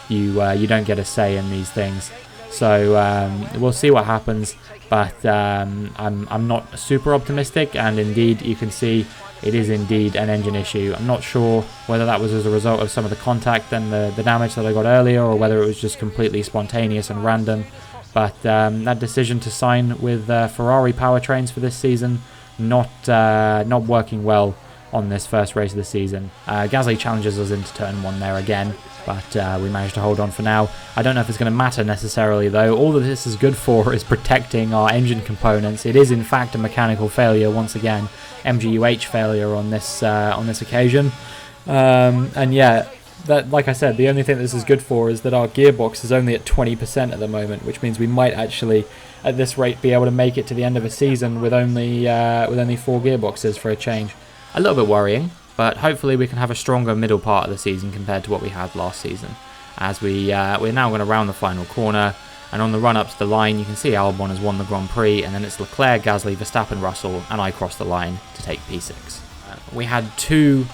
you don't get a say in these things. So we'll see what happens, but I'm not super optimistic, and indeed you can see it is indeed an engine issue. I'm not sure whether that was as a result of some of the contact and the damage that I got earlier, or whether it was just completely spontaneous and random. But that decision to sign with Ferrari powertrains for this season, not working well on this first race of the season. Gasly challenges us into turn 1 there again, but we managed to hold on for now. I don't know if it's going to matter necessarily though. All that this is good for is protecting our engine components. It is in fact a mechanical failure once again, MGUH failure on this occasion. And yeah, that, like I said, the only thing this is good for is that our gearbox is only at 20% at the moment, which means we might actually, at this rate, be able to make it to the end of a season with only 4 gearboxes for a change. A little bit worrying, but hopefully we can have a stronger middle part of the season compared to what we had last season. As we're now going to round the final corner, and on the run up to the line you can see Albon has won the Grand Prix, and then it's Leclerc, Gasly, Verstappen, Russell, and I cross the line to take P6. We had 2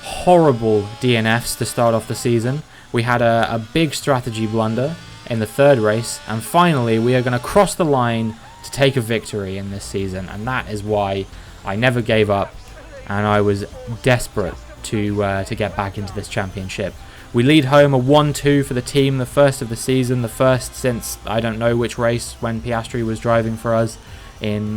horrible DNFs to start off the season. We had a big strategy blunder in the 3rd race, and finally we are going to cross the line to take a victory in this season, and that is why I never gave up. And I was desperate to get back into this championship. We lead home a 1-2 for the team, the first of the season, the first since I don't know which race when Piastri was driving for us in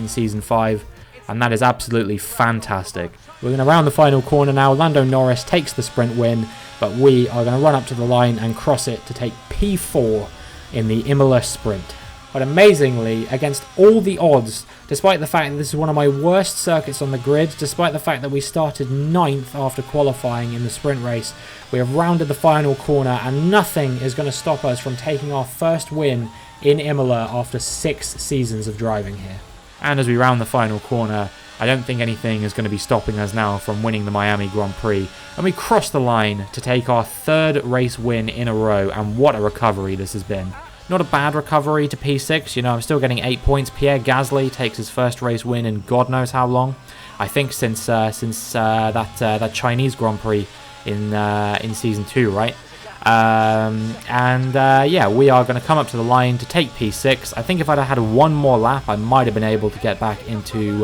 season 5, and that is absolutely fantastic. We're going to round the final corner now. Lando Norris takes the sprint win, but we are going to run up to the line and cross it to take P4 in the Imola sprint. But amazingly, against all the odds, despite the fact that this is one of my worst circuits on the grid, despite the fact that we started 9th after qualifying in the sprint race, we have rounded the final corner and nothing is going to stop us from taking our first win in Imola after 6 seasons of driving here. And as we round the final corner, I don't think anything is going to be stopping us now from winning the Miami Grand Prix. And we cross the line to take our 3rd race win in a row, and what a recovery this has been. Not a bad recovery to P6, you know, I'm still getting 8 points. Pierre Gasly takes his first race win in God knows how long. I think since that Chinese Grand Prix in Season 2, right? Yeah, we are going to come up to the line to take P6. I think if I'd had 1 more lap, I might have been able to get back into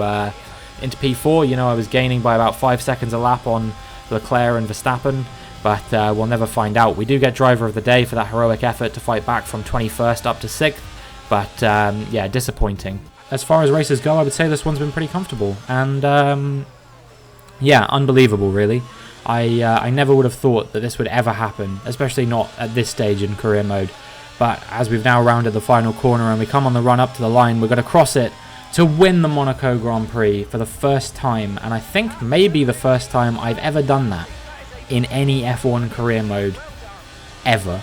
P4. You know, I was gaining by about 5 seconds a lap on Leclerc and Verstappen. But we'll never find out. We do get driver of the day for that heroic effort to fight back from 21st up to 6th. But yeah, disappointing. As far as races go, I would say this one's been pretty comfortable. And yeah, unbelievable really. I never would have thought that this would ever happen, especially not at this stage in career mode. But as we've now rounded the final corner and we come on the run up to the line, we're going to cross it to win the Monaco Grand Prix for the first time. And I think maybe the first time I've ever done that in any F1 career mode ever.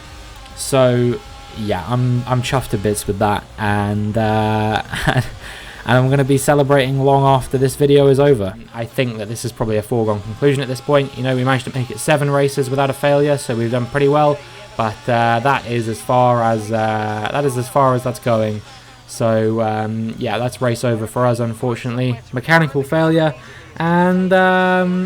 So yeah, I'm chuffed to bits with that, and and I'm going to be celebrating long after this video is over. I think that this is probably a foregone conclusion at this point. You know, we managed to make it 7 races without a failure, so we've done pretty well. But that is as far as that's going. So yeah, that's race over for us, unfortunately. Mechanical failure. And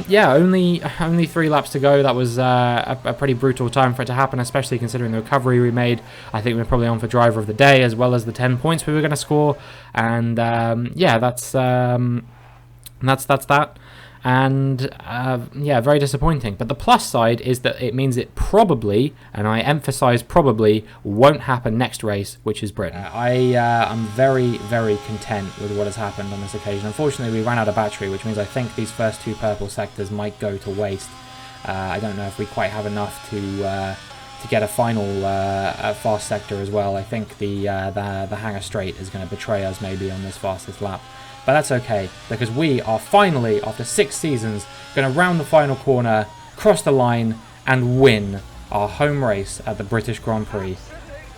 yeah, only 3 laps to go. That was a pretty brutal time for it to happen, especially considering the recovery we made. I think we're probably on for driver of the day, as well as the 10 points we were going to score. And yeah, that's that. And yeah, very disappointing. But the plus side is that it means it probably, and I emphasize probably, won't happen next race, which is Britain. I'm very, very content with what has happened on this occasion. Unfortunately, we ran out of battery, which means I think these first 2 purple sectors might go to waste. I don't know if we quite have enough to get a final fast sector as well. I think the Hangar Straight is going to betray us maybe on this fastest lap. But that's okay, because we are finally, after 6 seasons, going to round the final corner, cross the line, and win our home race at the British Grand Prix.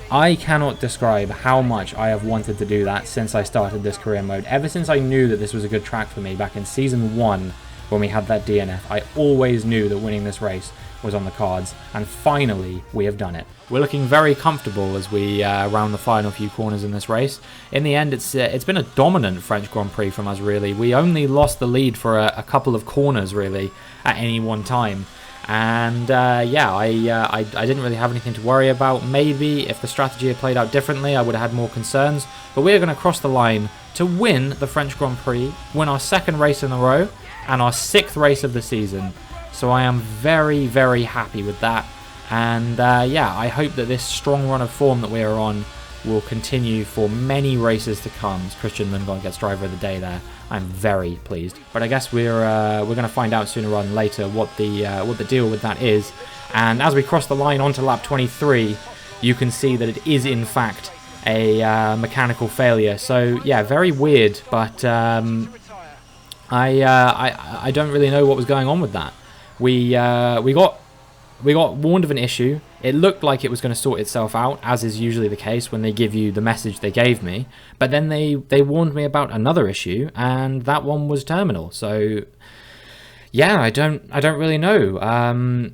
I cannot describe how much I have wanted to do that since I started this career mode. Ever since I knew that this was a good track for me back in Season 1, when we had that DNF, I always knew that winning this race was on the cards, and finally we have done it. We're looking very comfortable as we round the final few corners in this race. In the end, it's been a dominant French Grand Prix from us, really. We only lost the lead for a couple of corners, really, at any one time. And yeah, I didn't really have anything to worry about. Maybe if the strategy had played out differently, I would have had more concerns. But we're going to cross the line to win the French Grand Prix, win our 2nd race in a row, and our 6th race of the season. So I am very, very happy with that. And yeah, I hope that this strong run of form that we are on will continue for many races to come. As Christian Lundgaard gets driver of the day there, I'm very pleased. But I guess we're going to find out sooner rather than later what the deal with that is. And as we cross the line onto lap 23, you can see that it is in fact a mechanical failure. So yeah, very weird. But I don't really know what was going on with that. We got warned of an issue. It looked like it was going to sort itself out, as is usually the case when they give you the message they gave me. But then they warned me about another issue, and that one was terminal. So yeah, I don't really know.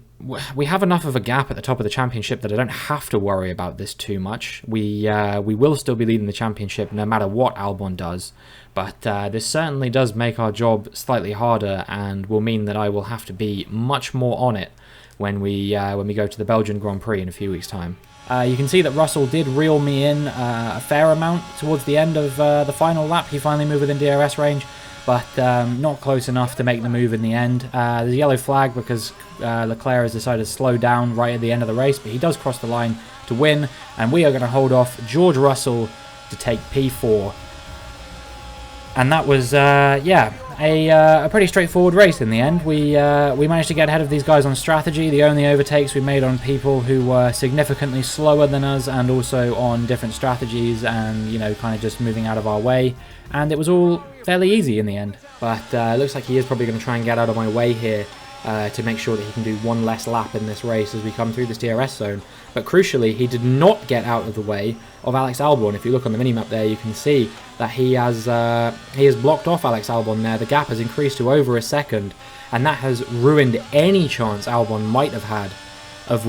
We have enough of a gap at the top of the championship that I don't have to worry about this too much. We will still be leading the championship no matter what Albon does. But this certainly does make our job slightly harder, and will mean that I will have to be much more on it when we go to the Belgian Grand Prix in a few weeks' time. You can see that Russell did reel me in a fair amount towards the end of the final lap. He finally moved within DRS range, but not close enough to make the move in the end. There's a yellow flag because Leclerc has decided to slow down right at the end of the race, but he does cross the line to win, and we are going to hold off George Russell to take P4. And that was, yeah, a pretty straightforward race in the end. We managed to get ahead of these guys on strategy. The only overtakes we made on people who were significantly slower than us, and also on different strategies, and, you know, kind of just moving out of our way. And it was all fairly easy in the end. But it looks like he is probably going to try and get out of my way here to make sure that he can do one less lap in this race as we come through this DRS zone. But crucially, he did not get out of the way of Alex Albon. If you look on the minimap there, you can see that he has blocked off Alex Albon there. The gap has increased to over a second, and that has ruined any chance Albon might have had of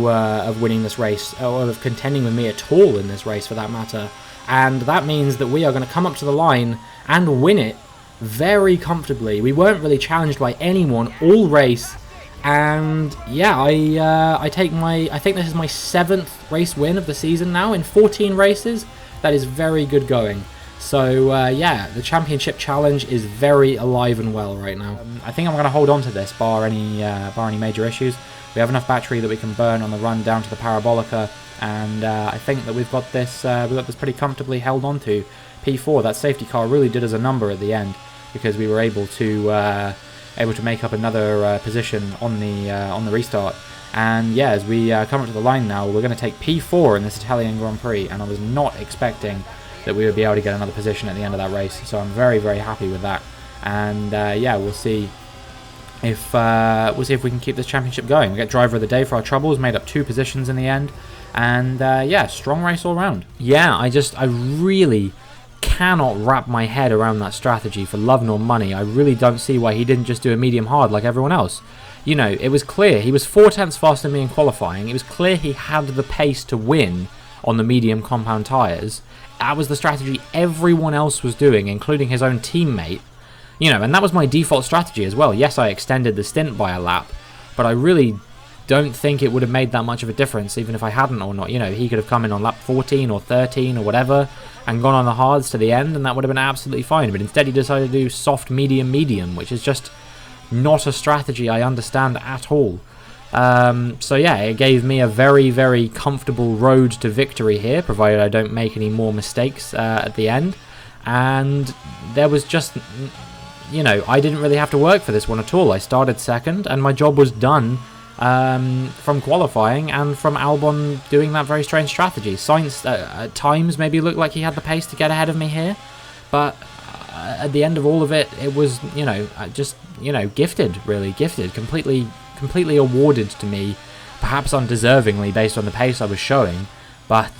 winning this race, or of contending with me at all in this race for that matter. And that means that we are going to come up to the line and win it very comfortably. We weren't really challenged by anyone all race. And yeah, I think this is my 7th race win of the season now in 14 races. That is very good going. So yeah, the championship challenge is very alive and well right now. I think I'm going to hold on to this bar any major issues. We have enough battery that we can burn on the run down to the Parabolica, and I think that we've got this pretty comfortably held on to. P4, that safety car really did us a number at the end, because we were able to make up another position on the restart. And yeah, as we come up to the line now, we're going to take P4 in this Italian Grand Prix, and I was not expecting that we would be able to get another position at the end of that race. So I'm very, very happy with that. And yeah, we'll see if we can keep this championship going. We get driver of the day for our troubles, made up 2 positions in the end, and yeah, strong race all round. Yeah, I really cannot wrap my head around that strategy for love nor money. I really don't see why he didn't just do a medium hard like everyone else. You know, it was clear he was 4 tenths faster than me in qualifying. It was clear he had the pace to win on the medium compound tyres. That was the strategy everyone else was doing, including his own teammate. You know, and that was my default strategy as well. Yes, I extended the stint by a lap, but I really don't think it would have made that much of a difference, even if I hadn't or not. You know, he could have come in on lap 14 or 13 or whatever and gone on the hards to the end, and that would have been absolutely fine. But instead he decided to do soft medium medium, which is just not a strategy I understand at all. So yeah, it gave me a very, very comfortable road to victory here, provided I don't make any more mistakes at the end. And there was just, you know, I didn't really have to work for this one at all. I started second, and my job was done from qualifying and from Albon doing that very strange strategy. Sainz at times maybe looked like he had the pace to get ahead of me here, but at the end of all of it, it was, you know, just, you know, gifted, really gifted, completely awarded to me, perhaps undeservingly based on the pace I was showing. But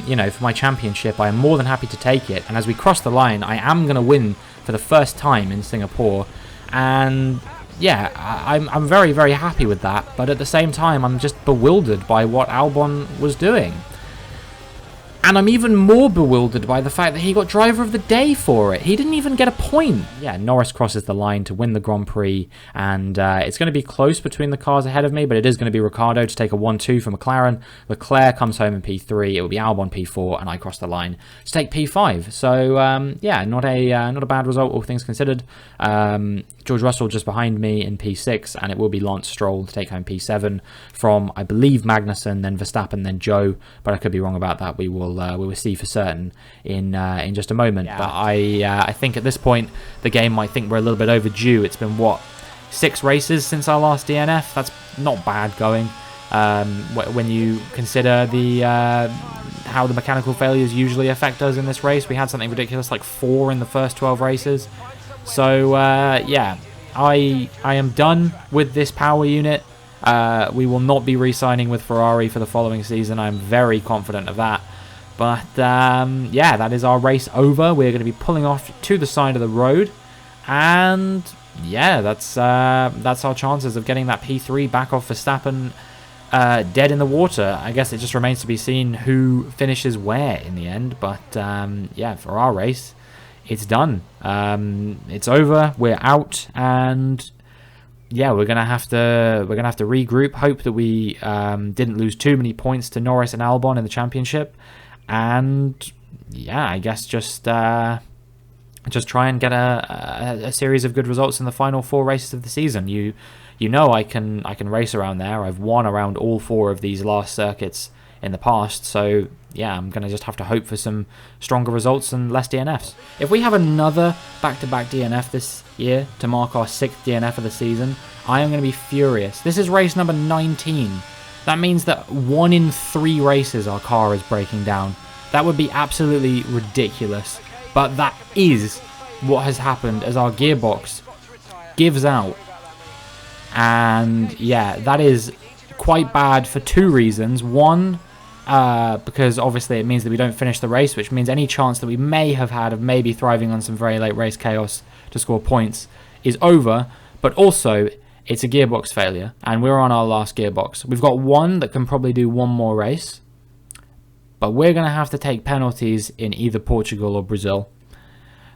you know, for my championship, I am more than happy to take it. And as we cross the line, I am going to win for the first time in Singapore, and yeah, I'm very, very happy with that. But at the same time, I'm just bewildered by what Albon was doing. And I'm even more bewildered by the fact that he got driver of the day for it. He didn't even get a point. Yeah, Norris crosses the line to win the Grand Prix, and it's going to be close between the cars ahead of me, but it is going to be Ricciardo to take a 1-2 for McLaren. Leclerc comes home in P3. It will be Albon P4, and I cross the line to take P5. So, yeah, not a bad result, all things considered. George Russell just behind me in P6, and it will be Lance Stroll to take home P7 from, I believe, Magnussen, then Verstappen, then Joe, but I could be wrong about that. We will see for certain in just a moment. Yeah. But I think at this point the game might think we're a little bit overdue. It's been, what, 6 races since our last DNF? That's not bad going. When you consider the how the mechanical failures usually affect us in this race. We had something ridiculous like 4 in the first 12 races. So, yeah, I am done with this power unit. We will not be re-signing with Ferrari for the following season. I'm very confident of that. But, yeah, that is our race over. We're going to be pulling off to the side of the road. And, yeah, that's our chances of getting that P3 back off Verstappen dead in the water. I guess it just remains to be seen who finishes where in the end. But, yeah, for our race, it's done. It's over. We're out, and yeah, we're gonna have to regroup. Hope that we didn't lose too many points to Norris and Albon in the championship, and yeah, I guess just try and get a series of good results in the final 4 races of the season. You know I can race around there. I've won around all 4 of these last circuits in the past, so yeah, I'm going to just have to hope for some stronger results and less DNFs. If we have another back-to-back DNF this year to mark our 6th DNF of the season, I am going to be furious. This is race number 19. That means that 1 in 3 races our car is breaking down. That would be absolutely ridiculous, but that is what has happened as our gearbox gives out. And yeah, that is quite bad for 2 reasons. One, because obviously it means that we don't finish the race, which means any chance that we may have had of maybe thriving on some very late race chaos to score points is over. But also, it's a gearbox failure, and we're on our last gearbox. We've got one that can probably do 1 more race, but we're going to have to take penalties in either Portugal or Brazil.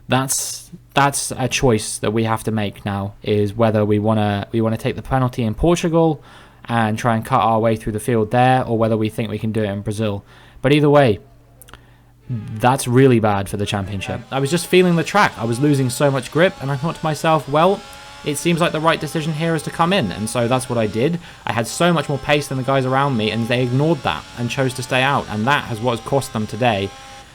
That's a choice that we have to make now, is whether we want to take the penalty in Portugal and try and cut our way through the field there, or whether we think we can do it in Brazil. But either way, that's really bad for the championship. I was just feeling the track. I was losing so much grip, and I thought to myself, well, it seems like the right decision here is to come in, and so that's what I did. I had so much more pace than the guys around me, and they ignored that and chose to stay out, and that is what has cost them today.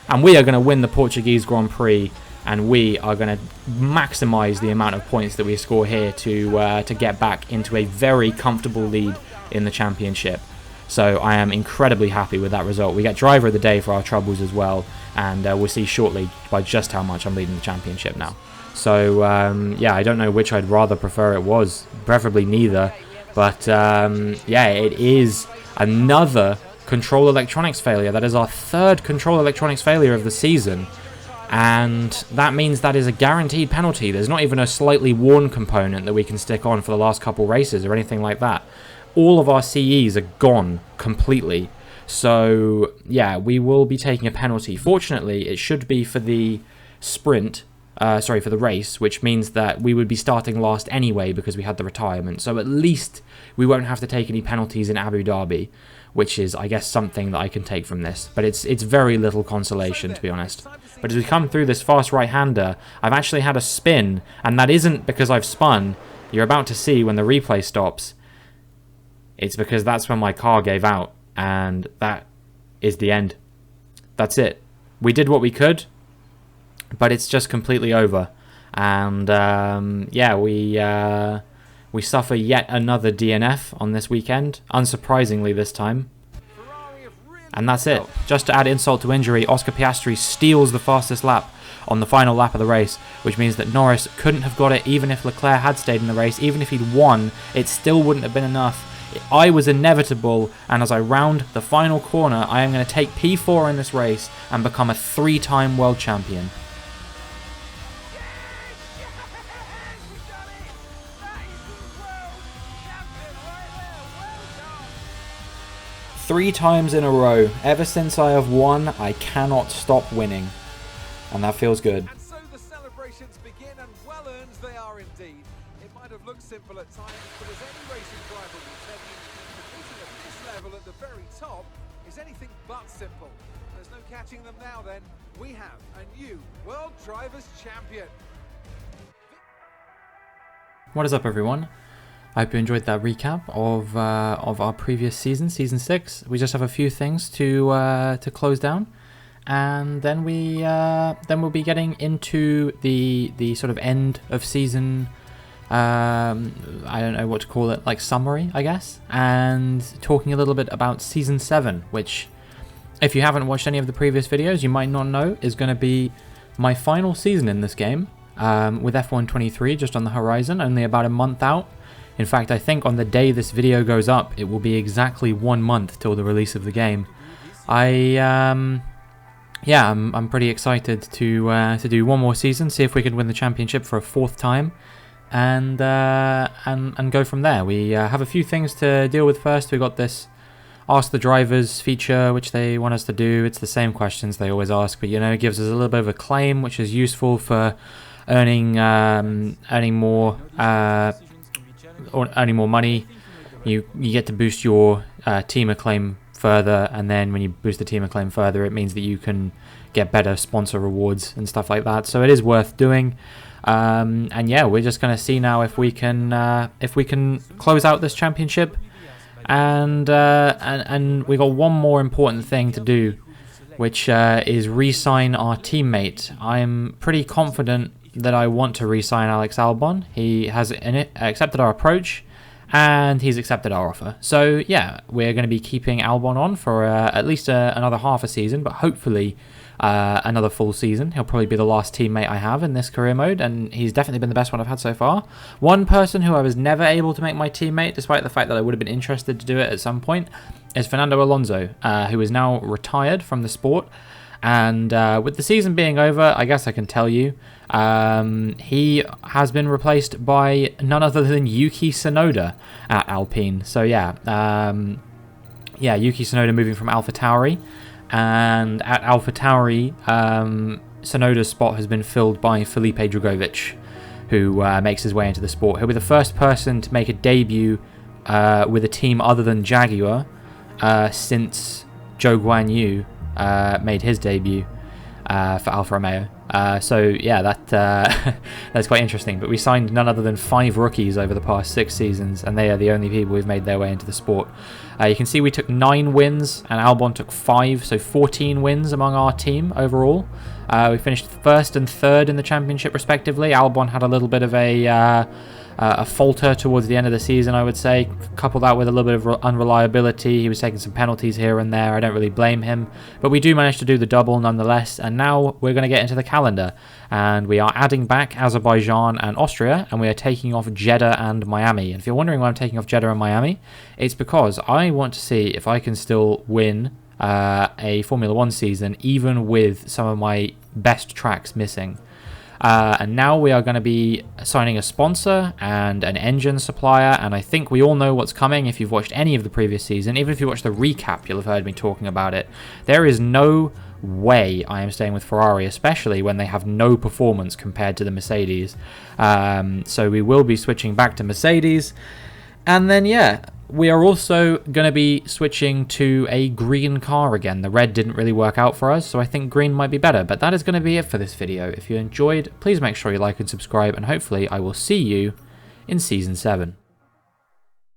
And we are going to win the Portuguese Grand Prix, and we are going to maximise the amount of points that we score here to get back into a very comfortable lead in the championship. So I am incredibly happy with that result. We get driver of the day for our troubles as well, and we'll see shortly by just how much I'm leading the championship now. So yeah, I don't know which I'd rather prefer it was, preferably neither, but yeah, it is another control electronics failure. That is our 3rd control electronics failure of the season. And that means that is a guaranteed penalty. There's not even a slightly worn component that we can stick on for the last couple races or anything like that. All of our CEs are gone completely. So, yeah, we will be taking a penalty. Fortunately, it should be for the sprint, for the race, which means that we would be starting last anyway because we had the retirement. So at least we won't have to take any penalties in Abu Dhabi, which is, I guess, something that I can take from this. But it's very little consolation, to be honest. But as we come through this fast right-hander, I've actually had a spin, and that isn't because I've spun. You're about to see when the replay stops. It's because that's when my car gave out, and that is the end. That's it. We did what we could, but it's just completely over. And, yeah, we suffer yet another DNF on this weekend, unsurprisingly this time. And that's it. Just to add insult to injury, Oscar Piastri steals the fastest lap on the final lap of the race, which means that Norris couldn't have got it even if Leclerc had stayed in the race. Even if he'd won, it still wouldn't have been enough. I was inevitable, and as I round the final corner, I am going to take P4 in this race and become a 3-time world champion. 3 times in a row. Ever since I have won, I cannot stop winning. And that feels good. And so the celebrations begin, and well earned they are indeed. It might have looked simple at times, but as any racing driver will tell you, competing at this level at the very top is anything but simple. There's no catching them now then. We have a new World Drivers' Champion. What is up, everyone? I hope you enjoyed that recap of our previous season, Season 6. We just have a few things to close down, and then we'll be getting into the sort of end of season. I don't know what to call it, like summary, I guess, and talking a little bit about Season 7, which, if you haven't watched any of the previous videos, you might not know is going to be my final season in this game. With F1 23 just on the horizon, only about a month out. In fact, I think on the day this video goes up, it will be exactly 1 month till the release of the game. I'm pretty excited to do one more season, see if we can win the championship for a 4th time, and go from there. We have a few things to deal with first. We got this Ask the Drivers feature, which they want us to do. It's the same questions they always ask, but it gives us a little bit of a claim, which is useful for earning more money. You get to boost your team acclaim further, and then when you boost the team acclaim further, it means that you can get better sponsor rewards and stuff like that. So it is worth doing. And yeah, we're just gonna see now if we can close out this championship. And we got one more important thing to do, which is re-sign our teammate. I'm pretty confident that I want to re-sign Alex Albon. He has accepted our approach, and he's accepted our offer. So yeah, we're going to be keeping Albon on for at least another half a season, but hopefully another full season. He'll probably be the last teammate I have in this career mode, and he's definitely been the best one I've had so far. One person who I was never able to make my teammate, despite the fact that I would have been interested to do it at some point, is Fernando Alonso, who is now retired from the sport. And with the season being over, I guess I can tell you, he has been replaced by none other than Yuki Tsunoda at Alpine. So yeah, Yuki Tsunoda moving from AlphaTauri, and at AlphaTauri, Tsunoda's spot has been filled by Felipe Drugovich, who makes his way into the sport. He'll be the first person to make a debut with a team other than Jaguar since Zhou Guanyu made his debut for Alfa Romeo. So yeah, that's quite interesting. But we signed none other than 5 rookies over the past 6 seasons, and they are the only people who've made their way into the sport. You can see we took 9 wins, and Albon took 5, so 14 wins among our team overall. We finished 1st and 3rd in the championship respectively. Albon had a little bit of a falter towards the end of the season, I would say. Couple that with a little bit of unreliability. He was taking some penalties here and there. I don't really blame him. But we do manage to do the double nonetheless. And now we're going to get into the calendar. And we are adding back Azerbaijan and Austria. And we are taking off Jeddah and Miami. And if you're wondering why I'm taking off Jeddah and Miami, it's because I want to see if I can still win a Formula 1 season, even with some of my best tracks missing. And now we are going to be signing a sponsor and an engine supplier, and I think we all know what's coming if you've watched any of the previous season. Even if you watched the recap, you'll have heard me talking about it. There is no way I am staying with Ferrari, especially when they have no performance compared to the Mercedes. So we will be switching back to Mercedes. And then, yeah, we are also going to be switching to a green car again. The red didn't really work out for us, so I think green might be better. But that is going to be it for this video. If you enjoyed, please make sure you like and subscribe, and hopefully I will see you in Season 7.